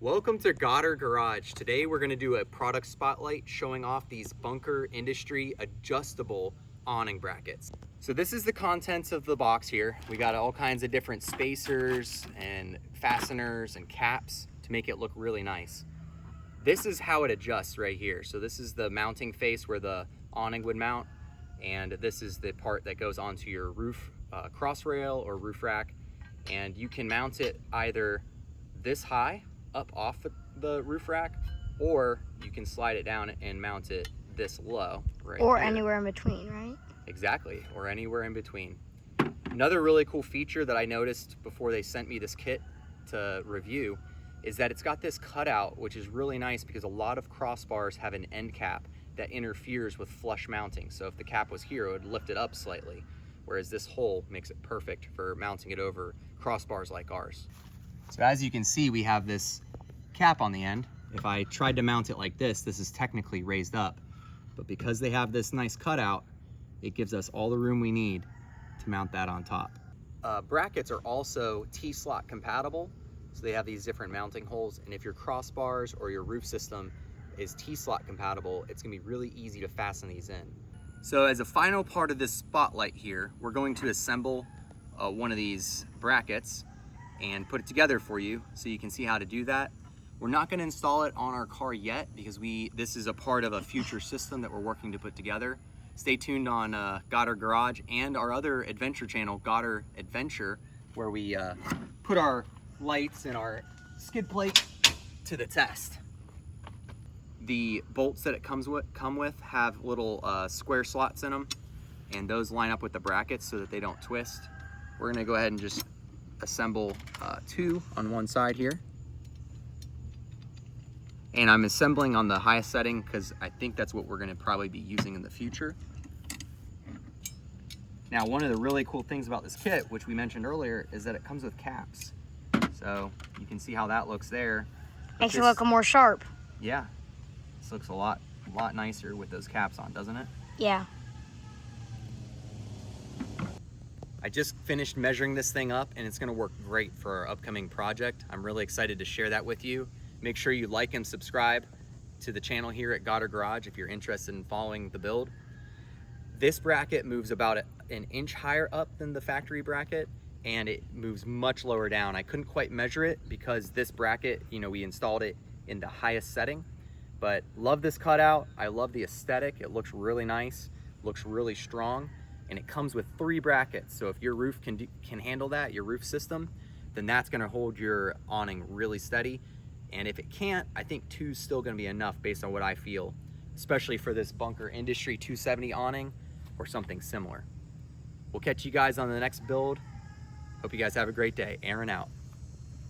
Welcome to Goddard Garage. Today we're going to do a product spotlight showing off these Bunker Industry adjustable awning brackets. So this is the contents of the box here. We got all kinds of different spacers and fasteners and caps to make it look really nice. This is how it adjusts right here. So this is the mounting face where the awning would mount, and this is the part that goes onto your roof cross rail or roof rack, and you can mount it either this high up off the roof rack, or you can slide it down and mount it this low right or here. Anywhere in between, right? Exactly, or anywhere in between. Another really cool feature that I noticed before they sent me this kit to review is that it's got this cutout, which is really nice because a lot of crossbars have an end cap that interferes with flush mounting. So if the cap was here, it would lift it up slightly, whereas this hole makes it perfect for mounting it over crossbars like ours. So as you can see, we have this cap on the end. If I tried to mount it like this is technically raised up, but because they have this nice cutout, it gives us all the room we need to mount that on top. Brackets are also T-slot compatible, so they have these different mounting holes, and if your crossbars or your roof system is T-slot compatible, it's gonna be really easy to fasten these in. So as a final part of this spotlight here, we're going to assemble one of these brackets and put it together for you so you can see how to do that. We're not going to install it on our car yet because this is a part of a future system that we're working to put together. Stay tuned on Goddard Garage and our other adventure channel, Goddard Adventure, where we put our lights and our skid plate to the test. The bolts that it come with have little square slots in them, and those line up with the brackets so that they don't twist. We're going to go ahead and just assemble two on one side here, and I'm assembling on the highest setting because I think that's what we're going to probably be using in the future. Now, one of the really cool things about this kit, which we mentioned earlier, is that it comes with caps, so you can see how that looks there. Makes it look more sharp. Yeah, this looks a lot nicer with those caps on, doesn't it? Yeah. I just finished measuring this thing up, and it's gonna work great for our upcoming project. I'm really excited to share that with you. Make sure you like and subscribe to the channel here at Goddard Garage if you're interested in following the build. This bracket moves about an inch higher up than the factory bracket, and it moves much lower down. I couldn't quite measure it because this bracket, we installed it in the highest setting, but love this cutout. I love the aesthetic. It looks really nice, looks really strong. And it comes with 3 brackets. So if your roof can handle that, your roof system, then that's gonna hold your awning really steady. And if it can't, I think 2's still gonna be enough based on what I feel, especially for this Bunker Industry 270 awning or something similar. We'll catch you guys on the next build. Hope you guys have a great day. Aaron out.